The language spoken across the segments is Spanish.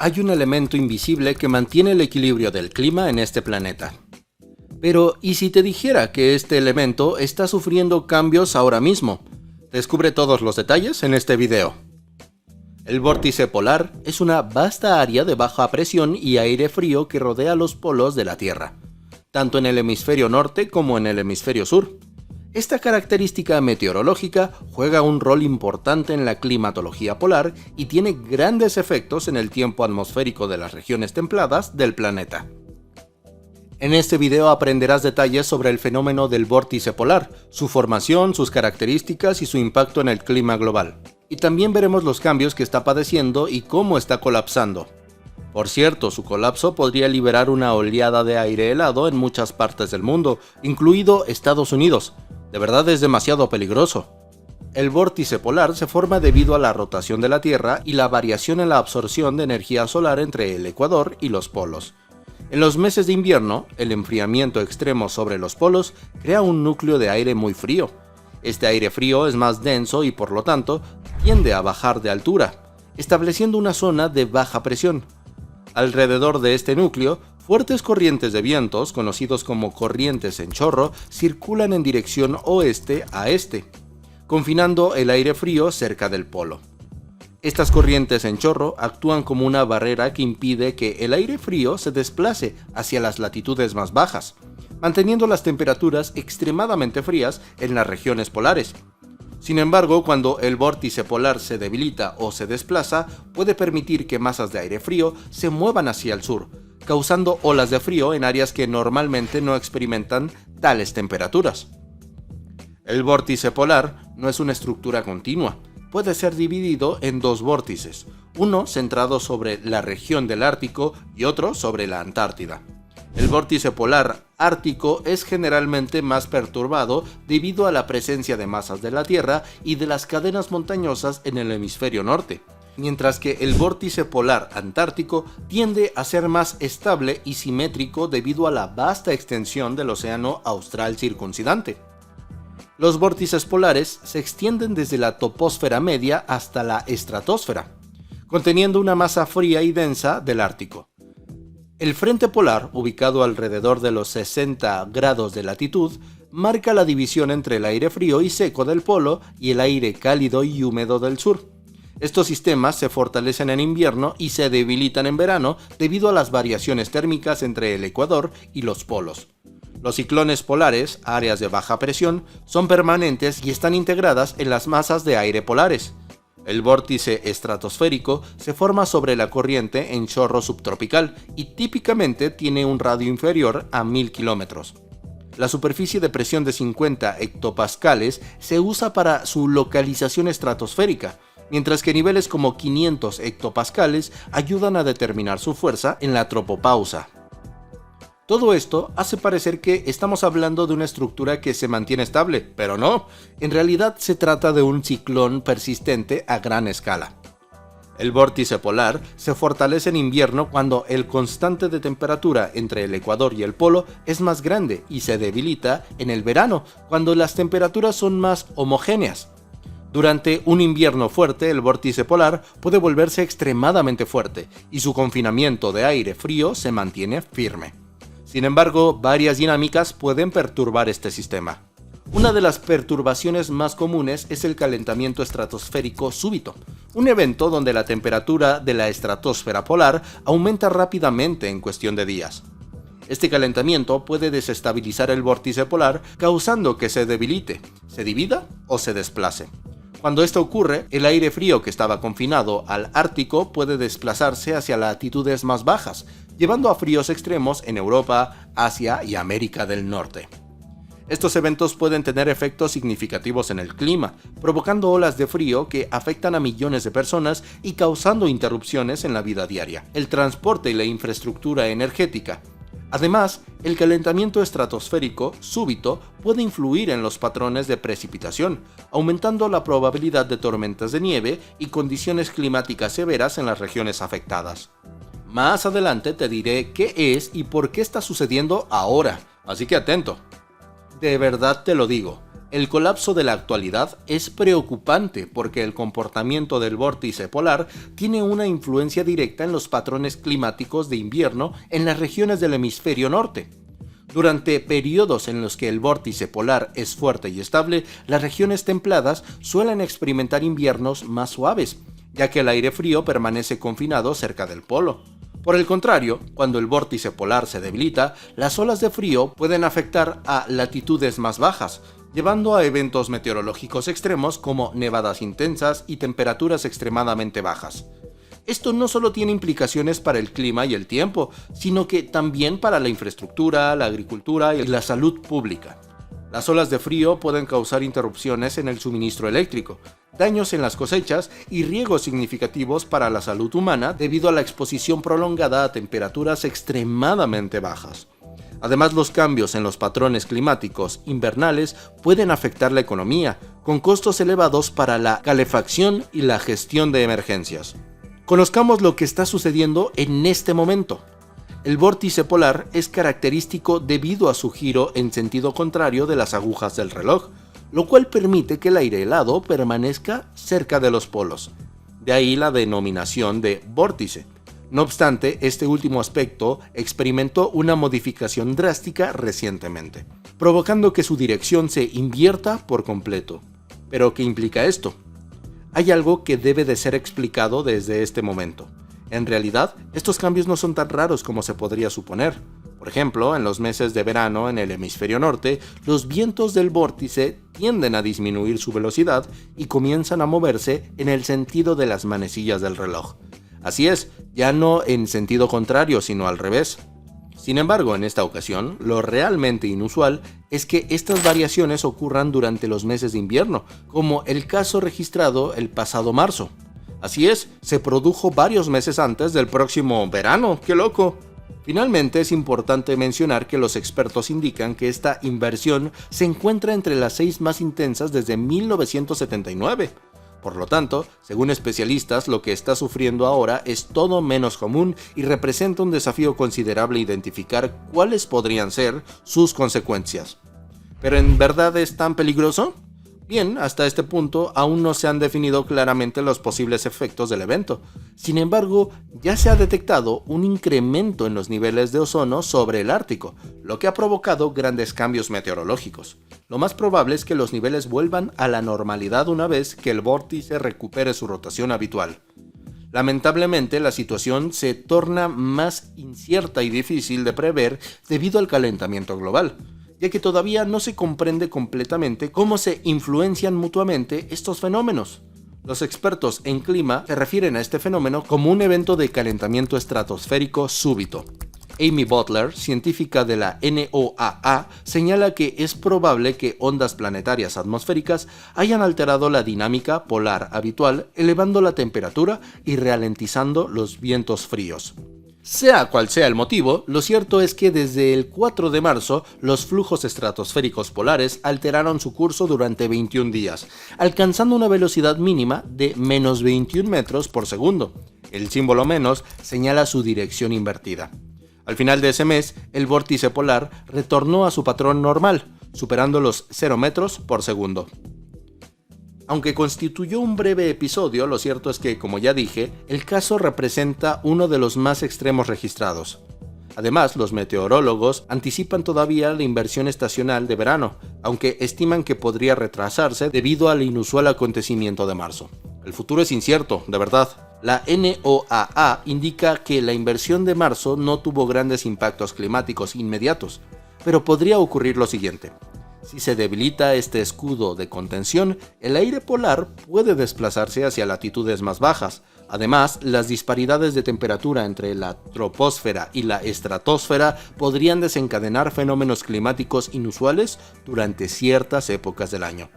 Hay un elemento invisible que mantiene el equilibrio del clima en este planeta. Pero, ¿y si te dijera que este elemento está sufriendo cambios ahora mismo? Descubre todos los detalles en este video. El vórtice polar es una vasta área de baja presión y aire frío que rodea los polos de la Tierra, tanto en el hemisferio norte como en el hemisferio sur. Esta característica meteorológica juega un rol importante en la climatología polar y tiene grandes efectos en el tiempo atmosférico de las regiones templadas del planeta. En este video aprenderás detalles sobre el fenómeno del vórtice polar, su formación, sus características y su impacto en el clima global. Y también veremos los cambios que está padeciendo y cómo está colapsando. Por cierto, su colapso podría liberar una oleada de aire helado en muchas partes del mundo, incluido Estados Unidos. De verdad es demasiado peligroso. El vórtice polar se forma debido a la rotación de la Tierra y la variación en la absorción de energía solar entre el ecuador y los polos. En los meses de invierno, el enfriamiento extremo sobre los polos crea un núcleo de aire muy frío. Este aire frío es más denso y por lo tanto tiende a bajar de altura, estableciendo una zona de baja presión. Alrededor de este núcleo, fuertes corrientes de vientos, conocidos como corrientes en chorro, circulan en dirección oeste a este, confinando el aire frío cerca del polo. Estas corrientes en chorro actúan como una barrera que impide que el aire frío se desplace hacia las latitudes más bajas, manteniendo las temperaturas extremadamente frías en las regiones polares. Sin embargo, cuando el vórtice polar se debilita o se desplaza, puede permitir que masas de aire frío se muevan hacia el sur, causando olas de frío en áreas que normalmente no experimentan tales temperaturas. El vórtice polar no es una estructura continua. Puede ser dividido en dos vórtices, uno centrado sobre la región del Ártico y otro sobre la Antártida. El vórtice polar ártico es generalmente más perturbado debido a la presencia de masas de la Tierra y de las cadenas montañosas en el hemisferio norte, mientras que el vórtice polar antártico tiende a ser más estable y simétrico debido a la vasta extensión del océano austral circuncidante. Los vórtices polares se extienden desde la troposfera media hasta la estratosfera, conteniendo una masa fría y densa del Ártico. El frente polar, ubicado alrededor de los 60 grados de latitud, marca la división entre el aire frío y seco del polo y el aire cálido y húmedo del sur. Estos sistemas se fortalecen en invierno y se debilitan en verano debido a las variaciones térmicas entre el ecuador y los polos. Los ciclones polares, áreas de baja presión, son permanentes y están integradas en las masas de aire polares. El vórtice estratosférico se forma sobre la corriente en chorro subtropical y típicamente tiene un radio inferior a 1000 kilómetros. La superficie de presión de 50 hectopascales se usa para su localización estratosférica, mientras que niveles como 500 hectopascales ayudan a determinar su fuerza en la tropopausa. Todo esto hace parecer que estamos hablando de una estructura que se mantiene estable, pero no, en realidad se trata de un ciclón persistente a gran escala. El vórtice polar se fortalece en invierno cuando el constante de temperatura entre el ecuador y el polo es más grande y se debilita en el verano cuando las temperaturas son más homogéneas. Durante un invierno fuerte, el vórtice polar puede volverse extremadamente fuerte y su confinamiento de aire frío se mantiene firme. Sin embargo, varias dinámicas pueden perturbar este sistema. Una de las perturbaciones más comunes es el calentamiento estratosférico súbito, un evento donde la temperatura de la estratosfera polar aumenta rápidamente en cuestión de días. Este calentamiento puede desestabilizar el vórtice polar, causando que se debilite, se divida o se desplace. Cuando esto ocurre, el aire frío que estaba confinado al Ártico puede desplazarse hacia latitudes más bajas, llevando a fríos extremos en Europa, Asia y América del Norte. Estos eventos pueden tener efectos significativos en el clima, provocando olas de frío que afectan a millones de personas y causando interrupciones en la vida diaria, el transporte y la infraestructura energética. Además, el calentamiento estratosférico súbito puede influir en los patrones de precipitación, aumentando la probabilidad de tormentas de nieve y condiciones climáticas severas en las regiones afectadas. Más adelante te diré qué es y por qué está sucediendo ahora, así que atento. De verdad te lo digo, El colapso de la actualidad es preocupante porque el comportamiento del vórtice polar tiene una influencia directa en los patrones climáticos de invierno en las regiones del hemisferio norte. Durante periodos en los que el vórtice polar es fuerte y estable, las regiones templadas suelen experimentar inviernos más suaves, ya que el aire frío permanece confinado cerca del polo. Por el contrario, cuando el vórtice polar se debilita, las olas de frío pueden afectar a latitudes más bajas, llevando a eventos meteorológicos extremos como nevadas intensas y temperaturas extremadamente bajas. Esto no solo tiene implicaciones para el clima y el tiempo, sino que también para la infraestructura, la agricultura y la salud pública. Las olas de frío pueden causar interrupciones en el suministro eléctrico, daños en las cosechas y riesgos significativos para la salud humana debido a la exposición prolongada a temperaturas extremadamente bajas. Además, los cambios en los patrones climáticos invernales pueden afectar la economía, con costos elevados para la calefacción y la gestión de emergencias. Conozcamos lo que está sucediendo en este momento. El vórtice polar es característico debido a su giro en sentido contrario de las agujas del reloj, lo cual permite que el aire helado permanezca cerca de los polos. De ahí la denominación de vórtice. No obstante, este último aspecto experimentó una modificación drástica recientemente, provocando que su dirección se invierta por completo. ¿Pero qué implica esto? Hay algo que debe de ser explicado desde este momento. En realidad, estos cambios no son tan raros como se podría suponer. Por ejemplo, en los meses de verano en el hemisferio norte, los vientos del vórtice tienden a disminuir su velocidad y comienzan a moverse en el sentido de las manecillas del reloj. Así es, ya no en sentido contrario, sino al revés. Sin embargo, en esta ocasión, lo realmente inusual es que estas variaciones ocurran durante los meses de invierno, como el caso registrado el pasado marzo. Así es, se produjo varios meses antes del próximo verano, ¡qué loco! Finalmente, es importante mencionar que los expertos indican que esta inversión se encuentra entre las 6 más intensas desde 1979. Por lo tanto, según especialistas, lo que está sufriendo ahora es todo menos común y representa un desafío considerable identificar cuáles podrían ser sus consecuencias. ¿Pero en verdad es tan peligroso? Bien, hasta este punto aún no se han definido claramente los posibles efectos del evento. Sin embargo, ya se ha detectado un incremento en los niveles de ozono sobre el Ártico, lo que ha provocado grandes cambios meteorológicos. Lo más probable es que los niveles vuelvan a la normalidad una vez que el vórtice recupere su rotación habitual. Lamentablemente, la situación se torna más incierta y difícil de prever debido al calentamiento global, ya que todavía no se comprende completamente cómo se influencian mutuamente estos fenómenos. Los expertos en clima se refieren a este fenómeno como un evento de calentamiento estratosférico súbito. Amy Butler, científica de la NOAA, señala que es probable que ondas planetarias atmosféricas hayan alterado la dinámica polar habitual, elevando la temperatura y ralentizando los vientos fríos. Sea cual sea el motivo, lo cierto es que desde el 4 de marzo los flujos estratosféricos polares alteraron su curso durante 21 días, alcanzando una velocidad mínima de menos 21 metros por segundo. El símbolo menos señala su dirección invertida. Al final de ese mes, el vórtice polar retornó a su patrón normal, superando los 0 metros por segundo. Aunque constituyó un breve episodio, lo cierto es que, como ya dije, el caso representa uno de los más extremos registrados. Además, los meteorólogos anticipan todavía la inversión estacional de verano, aunque estiman que podría retrasarse debido al inusual acontecimiento de marzo. El futuro es incierto, de verdad. La NOAA indica que la inversión de marzo no tuvo grandes impactos climáticos inmediatos, pero podría ocurrir lo siguiente. Si se debilita este escudo de contención, el aire polar puede desplazarse hacia latitudes más bajas. Además, las disparidades de temperatura entre la troposfera y la estratosfera podrían desencadenar fenómenos climáticos inusuales durante ciertas épocas del año.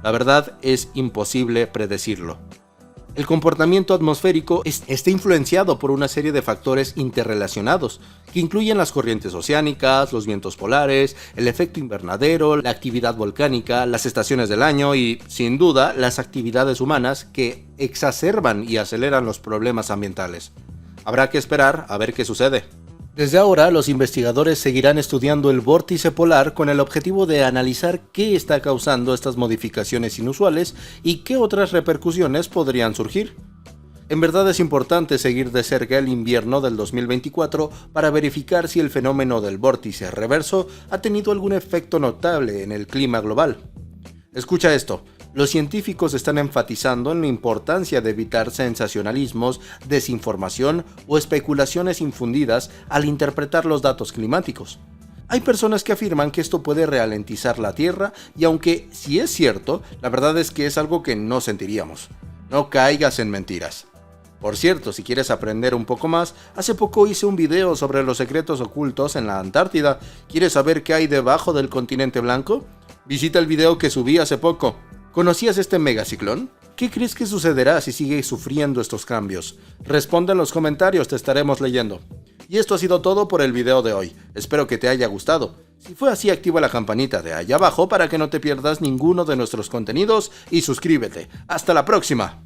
La verdad es imposible predecirlo. El comportamiento atmosférico está influenciado por una serie de factores interrelacionados, que incluyen las corrientes oceánicas, los vientos polares, el efecto invernadero, la actividad volcánica, las estaciones del año y, sin duda, las actividades humanas que exacerban y aceleran los problemas ambientales. Habrá que esperar a ver qué sucede. Desde ahora, los investigadores seguirán estudiando el vórtice polar con el objetivo de analizar qué está causando estas modificaciones inusuales y qué otras repercusiones podrían surgir. En verdad es importante seguir de cerca el invierno del 2024 para verificar si el fenómeno del vórtice reverso ha tenido algún efecto notable en el clima global. Escucha esto. Los científicos están enfatizando en la importancia de evitar sensacionalismos, desinformación o especulaciones infundidas al interpretar los datos climáticos. Hay personas que afirman que esto puede ralentizar la Tierra y aunque sí es cierto, la verdad es que es algo que no sentiríamos. No caigas en mentiras. Por cierto, si quieres aprender un poco más, hace poco hice un video sobre los secretos ocultos en la Antártida. ¿Quieres saber qué hay debajo del continente blanco? Visita el video que subí hace poco. ¿Conocías este megaciclón? ¿Qué crees que sucederá si sigue sufriendo estos cambios? Responde en los comentarios, te estaremos leyendo. Y esto ha sido todo por el video de hoy. Espero que te haya gustado. Si fue así, activa la campanita de allá abajo para que no te pierdas ninguno de nuestros contenidos y suscríbete. ¡Hasta la próxima!